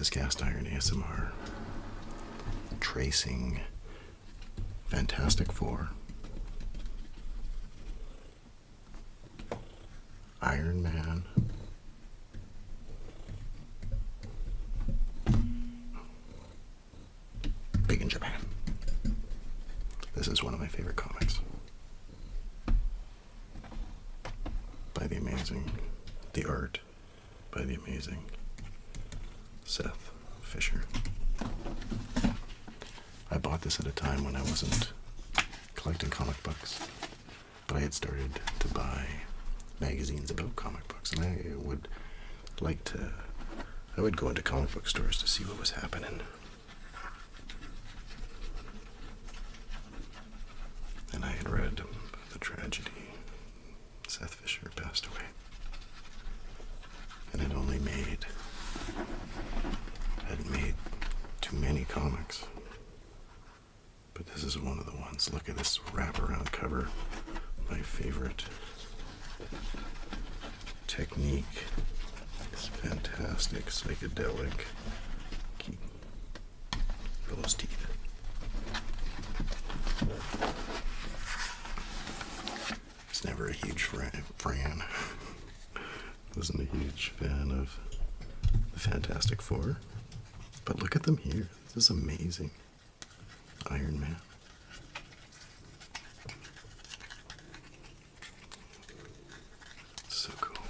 is Cast Iron ASMR, tracing Fantastic Four, Iron Man, big in Japan. This is one of my favorite comics by the amazing, the art by the amazing Seth Fisher. I bought this at a time when I wasn't collecting comic books, but I had started to buy magazines about comic books, and I would go into comic book stores to see what was happening. And I had read about the tragedy. Seth Fisher passed away. And had made too many comics. But this is one of the ones. Look at this wraparound cover. My favorite technique. This fantastic psychedelic those teeth. Was never a huge Fran. Wasn't a huge fan of the Fantastic Four. But look at them here. This is amazing. Iron Man. So cool.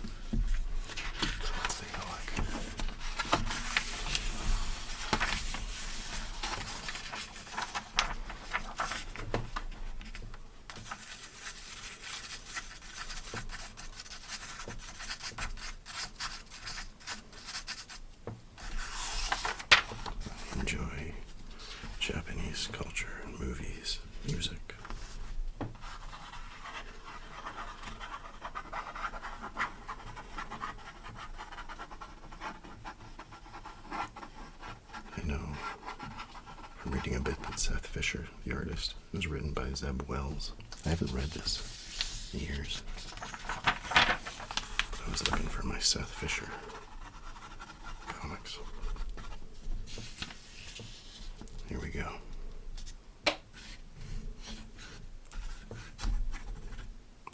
So let's take a look. Enjoy Japanese culture and movies, music. I know from reading a bit that Seth Fisher, the artist, was written by Zeb Wells. I haven't read this in years, but I was looking for my Seth Fisher comics. Here we go.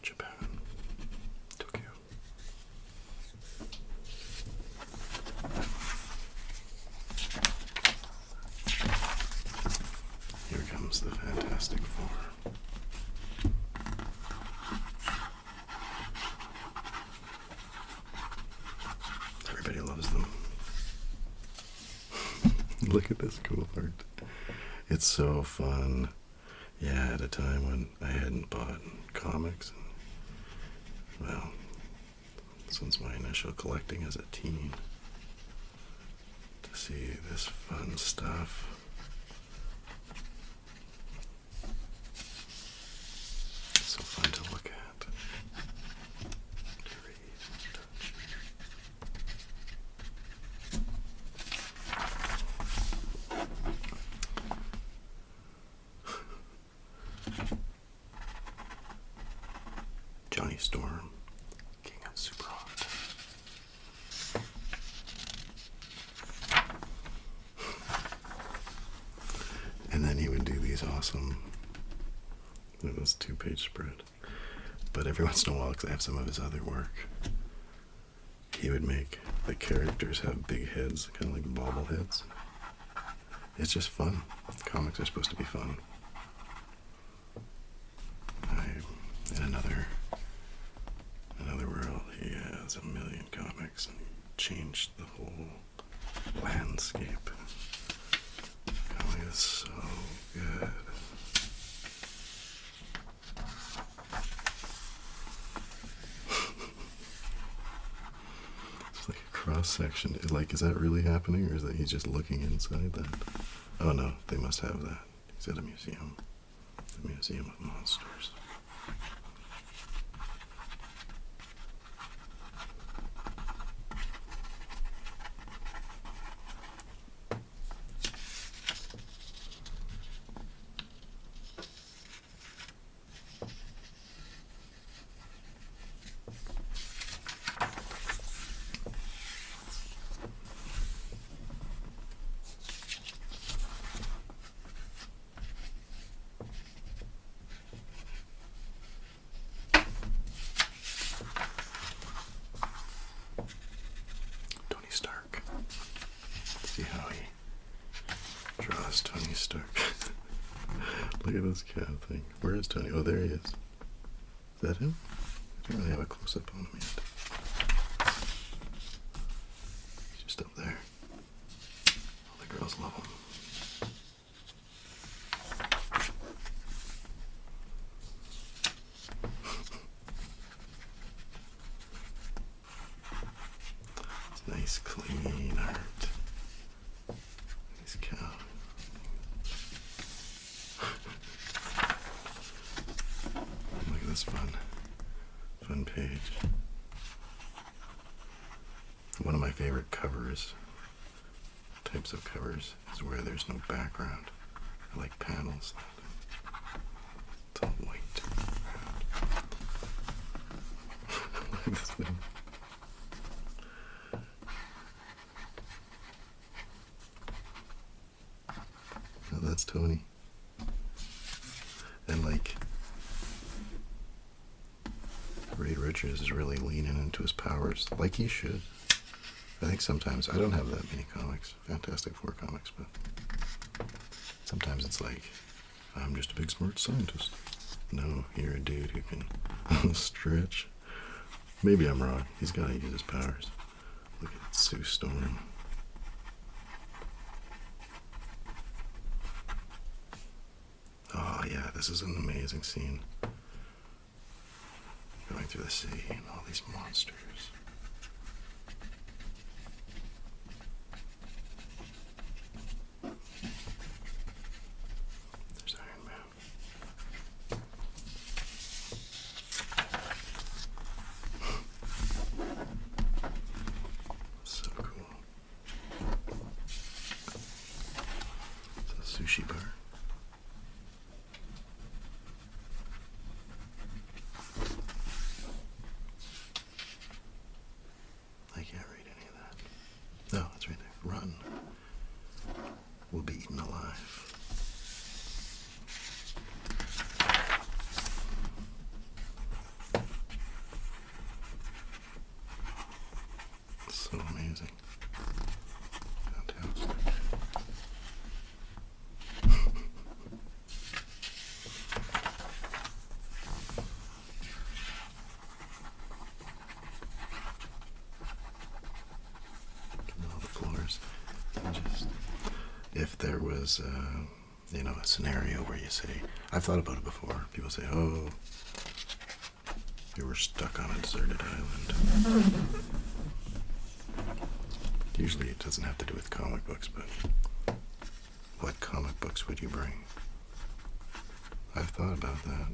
Japan, Tokyo. Here comes the Fantastic Four. Everybody loves them. Look at this cool art. It's so fun. Yeah, at a time when I hadn't bought comics. And, well, since my initial collecting as a teen. To see this fun stuff. It's so fun to look at. To read and touch. Johnny Storm, King of Super Hot. And then he would do these awesome, it was 2-page spread. But every once in a while, because I have some of his other work, he would make the characters have big heads, kind of like bobbleheads. It's just fun. Comics are supposed to be fun. In another world, he has a million comics, and he changed the whole landscape. Comic is so good. It's like a cross section. Like, is that really happening, or is that he's just looking inside that? Oh no, they must have that. He's at a museum. The Museum of Monsters. Look at this cow thing. Where is Tony? Oh, there he is. Is that him? I don't really have a close-up on him yet. He's just up there. All the girls love him. It's nice, clean art. This cow. Look at this fun page. One of my favorite types of covers, is where there's no background. I like panels. It's all white. Look at this thing. Oh, that's Tony. And like, Reed Richards is really leaning into his powers, like he should. I think sometimes, I don't have that many comics, Fantastic Four comics, but sometimes it's like, I'm just a big smart scientist. No, you're a dude who can stretch. Maybe I'm wrong. He's got to use his powers. Look at Sue Storm. Oh yeah, this is an amazing scene. Going through the sea and all these monsters. There's Iron Man. So cool. It's a sushi bar. I can't read any of that. No, it's right there. Run. We'll be eaten alive. So amazing. Fantastic. All the floors. Just, if there was, a scenario where you say, I've thought about it before. People say, oh, you were stuck on a deserted island. Usually it doesn't have to do with comic books, but what comic books would you bring? I've thought about that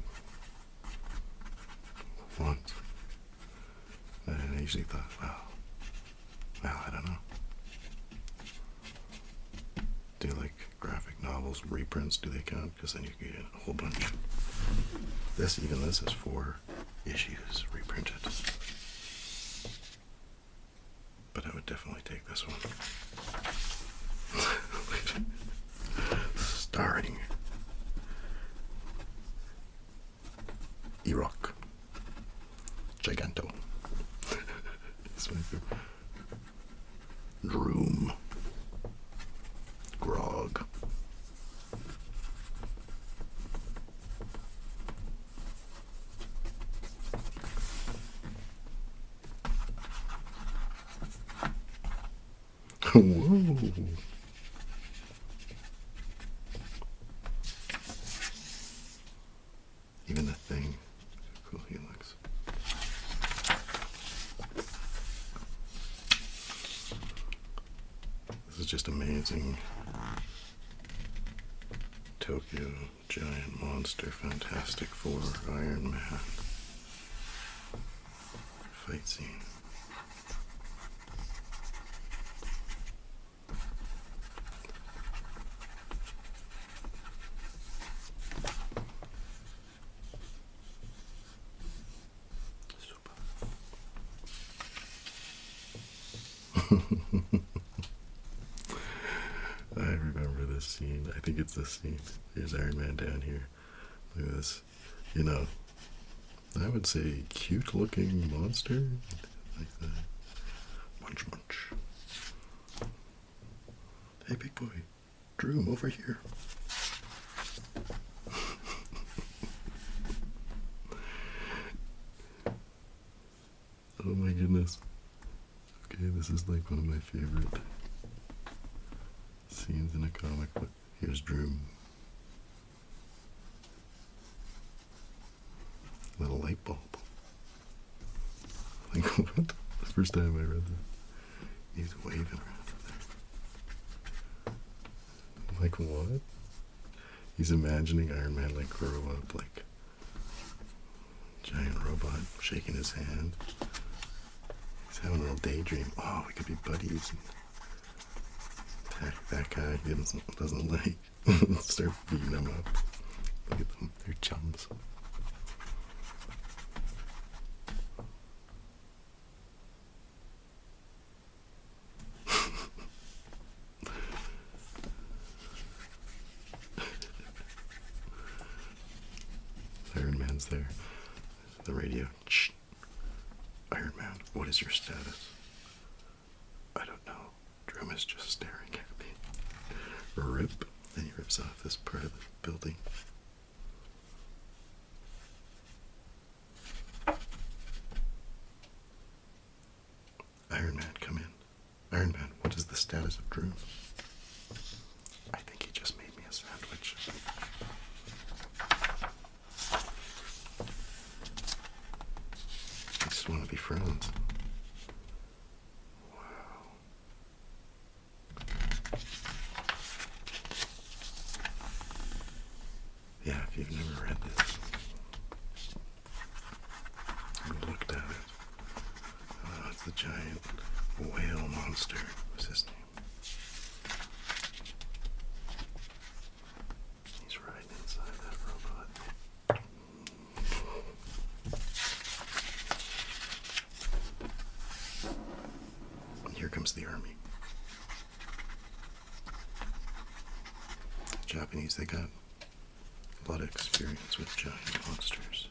once. And I usually thought, well, I don't know. Do like graphic novels, reprints, do they count? Because then you can get a whole bunch. This is 4 issues reprinted. But I would definitely take this one. Starring Erok Giganto. Droom. Grog. Whoa. Even the Thing. How cool he looks. This is just amazing. Tokyo, Giant Monster, Fantastic Four, Iron Man. Fight scene. I remember this scene. I think it's this scene. Here's Iron Man down here. Look at this. I would say cute looking monster. Like that. Munch munch. Hey big boy. Droom over here. Okay, this is like one of my favorite scenes in a comic book. Here's Droom. Little light bulb. Like, what? The first time I read that. He's waving around there. I'm like, what? He's imagining Iron Man like grow up like giant robot shaking his hand. He's having a little daydream. Oh, we could be buddies. Attack that guy he doesn't like. Start beating him up. Look at them. They're chums. Iron Man's there. The radio. Shh. Iron Man, what is your status? I don't know. Droom is just staring at me. Rip. Then he rips off this part of the building. Iron Man, come in. Iron Man, what is the status of Droom? I think he just made me a sandwich. I just want to be friends. Wow. Yeah, if you've never read this, and looked at it, it's the giant whale monster. What's his name? He's right inside that robot. And here comes the army. Japanese, they got a lot of experience with giant monsters.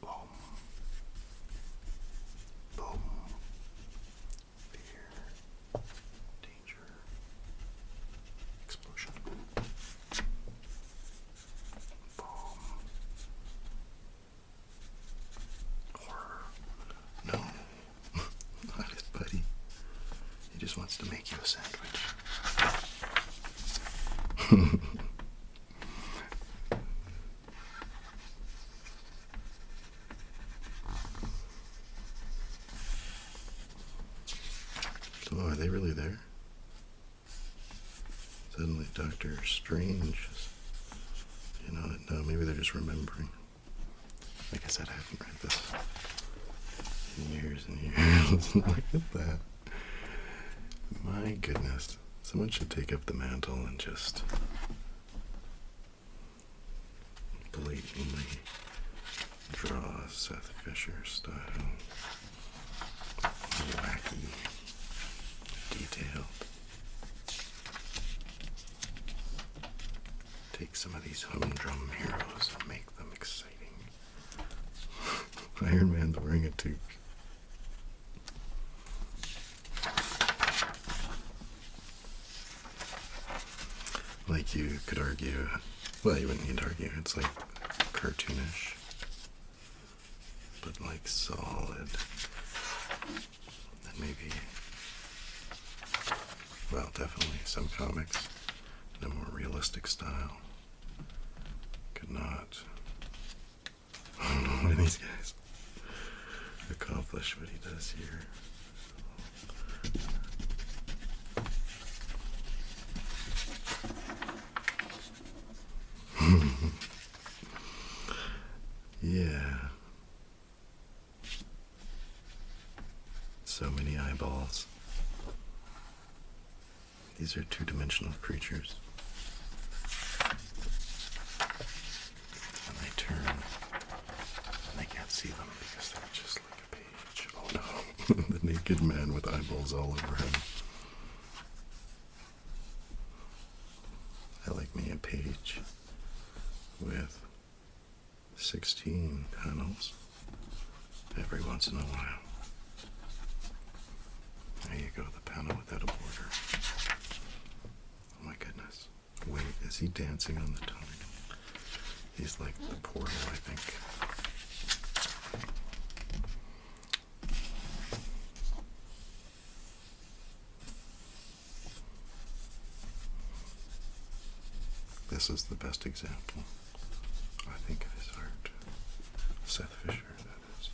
Boom. Boom. Fear. Danger. Explosion. Boom. Horror. No. Not his buddy. He just wants to make you a sandwich. So, are they really there? Suddenly, Doctor Strange is, no, maybe they're just remembering. Like I said, I haven't read this in years and years. Look at that. My goodness. Someone should take up the mantle and just blatantly draw Seth Fisher style. Wacky, detailed. Take some of these humdrum heroes and make them exciting. Iron Man's wearing a toque. Like you could argue, well, you wouldn't need to argue, it's like cartoonish, but like solid, and maybe, well, definitely some comics in a more realistic style could not, I don't know why these guys accomplish what he does here. Yeah. So many eyeballs. These are two-dimensional creatures. And they turn, and I can't see them because they're just like a page. Oh no. The naked man with eyeballs all over him. I like me a page with 16 panels every once in a while. There you go, the panel without a border. Oh my goodness. Wait, is he dancing on the tongue? He's like the portal, I think. this is the best example, I think, of his art. Seth Fisher, that is.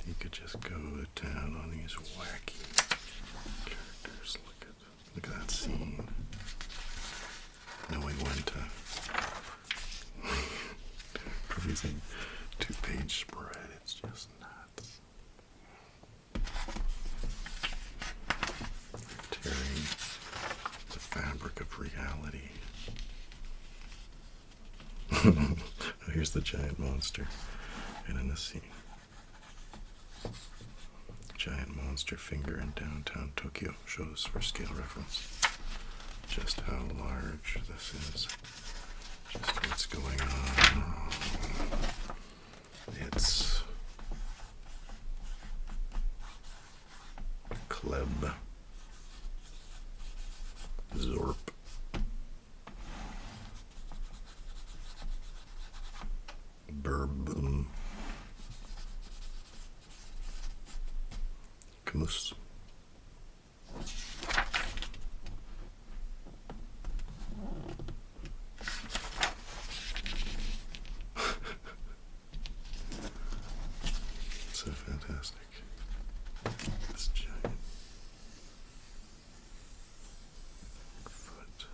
He could just go to town on these wacky characters. Look at that scene. Knowing when to producing 2-page spread, it's just nuts. Tearing the fabric of reality. Oh, here's the giant monster. And in the scene, giant monster finger in downtown Tokyo shows for scale reference just how large this is. Just what's going on. It's Kleb Zorp. Burbum. Camus. So fantastic. This giant foot.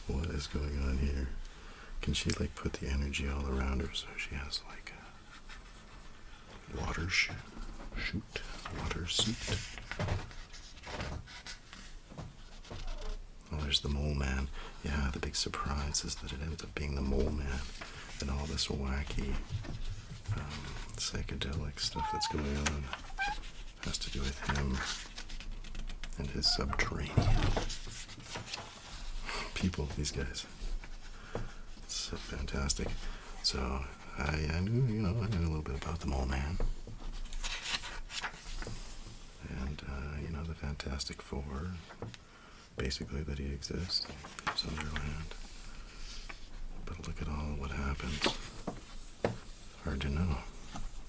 What is going on here? Can she like put the energy all around her so she has like a water water suit? Oh, there's the mole man. Yeah, the big surprise is that it ends up being the mole man and all this wacky psychedelic stuff that's going on has to do with him and his subterranean people, these guys. It's so fantastic. So I knew, I knew a little bit about the Mole Man. And, the Fantastic Four, basically that he exists, lives underland. But look at all what happens. Hard to know.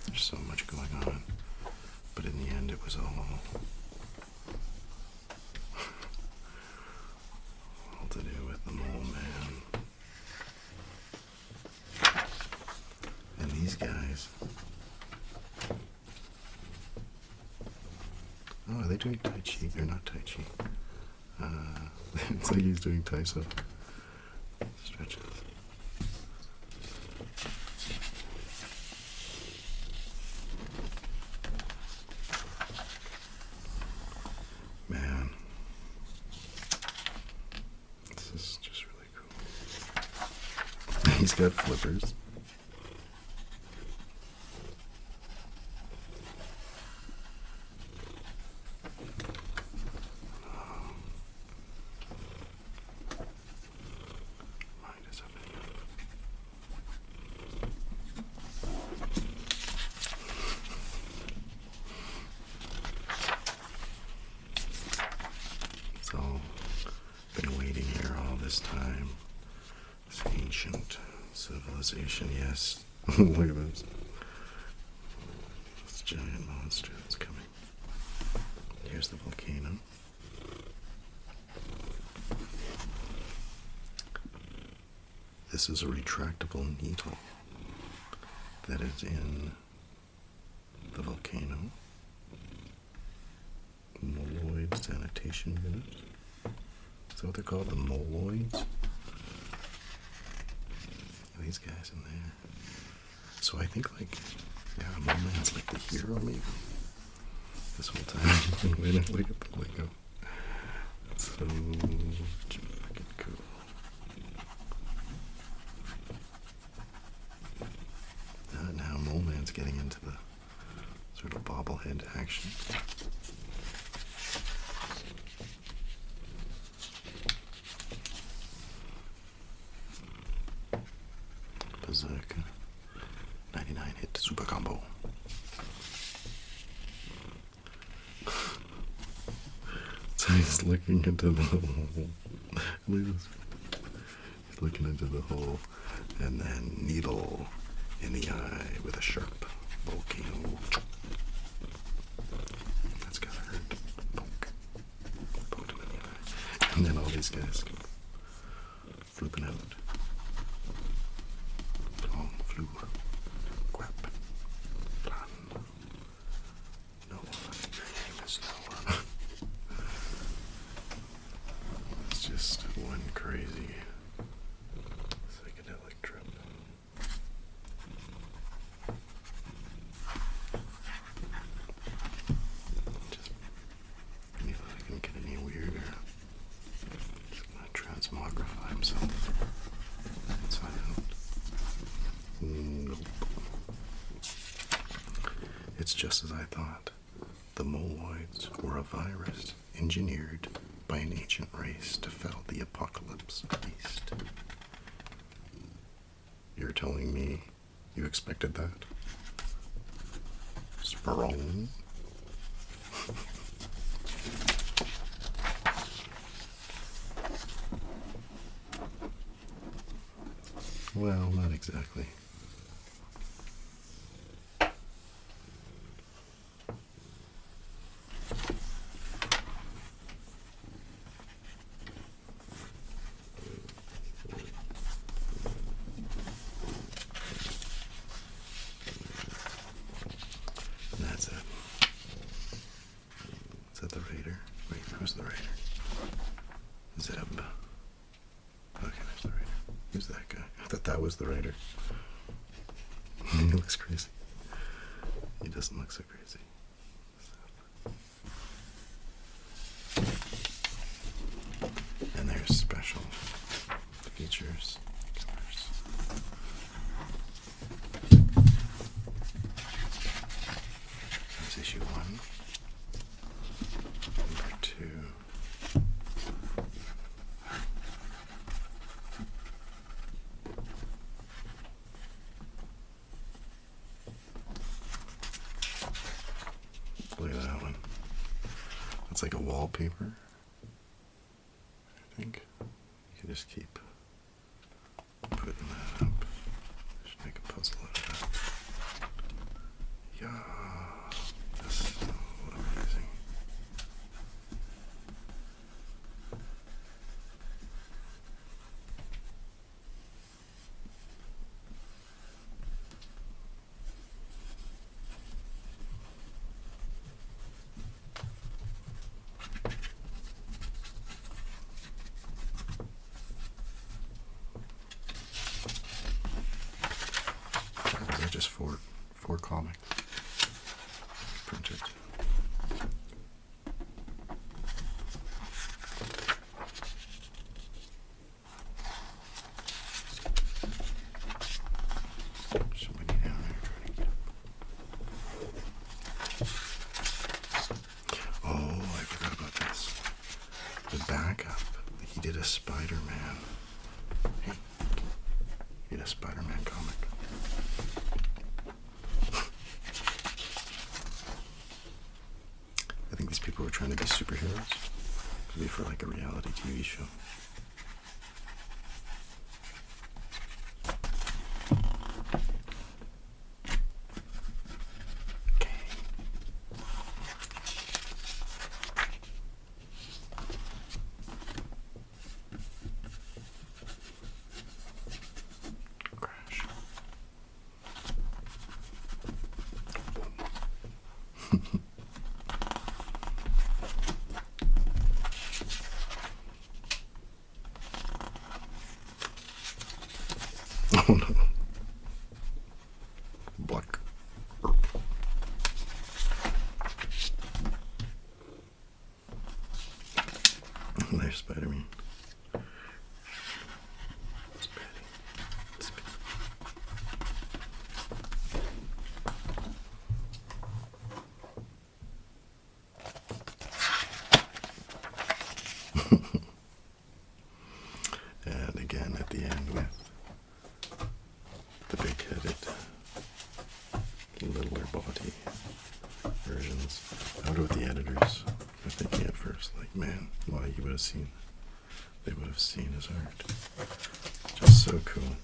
There's so much going on. But in the end, it was all to do with the Mole Man. And these guys. Oh, are they doing Tai Chi? They're not Tai Chi. It's like he's doing Tai Chi stretches. Man. This is just really cool. He's got flippers. Been waiting here all this time. This ancient civilization, yes. Look at this. This giant monster that's coming. Here's the volcano. This is a retractable needle that is in the volcano. Moloid Sanitation Unit. Is that what they're called? The Moloids? These guys in there. So I think Mole Man's like the hero maybe. This whole time I've just been waiting to look at the Lego. It's so fucking cool. bobblehead action. Berserker. 99 hit super combo. So he's looking into the hole. Look at this. He's looking into the hole, and then needle in the eye with a sharp volcano. That's gotta hurt. Poke. Poked him in the eye. And then all these guys come flipping out. Long flew. Quap. Plan. No one. Your name is no one. It's just one crazy psychedelic trip. Just if I can get any weirder, he's gonna transmogrify himself. Let's find out. Nope. It's just as I thought. The Moloids were a virus engineered by an ancient race to fell the apocalypse beast. You're telling me you expected that? Sprung? Well, not exactly. And that's it. Is that the raider? Wait, who's the raider? Zeb. Okay, there's the raider. Who's that guy? I thought that was the raider. He looks crazy. He doesn't look so crazy. And there's special features. Covers. There's issue 1. Number 2. Look at that one. That's like a wallpaper, I think. You can just keep putting that up. Should make a puzzle out of that. Yeah, that's so amazing. They're just four comics printed. Somebody down there trying to get up. Oh, I forgot about this. The backup. He did a Spider-Man. Hey, he did a Spider-Man comic. I think these people were trying to be superheroes. Could be for like a reality TV show. Okay. Crash. Oh no. Black. There's Spider-Man. And again at the end with the big-headed, littler body versions. I wonder what the editors were thinking at first. Like, man, well, they would have seen his art. Just so cool.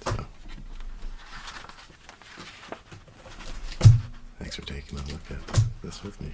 So, thanks for taking a look at this with me.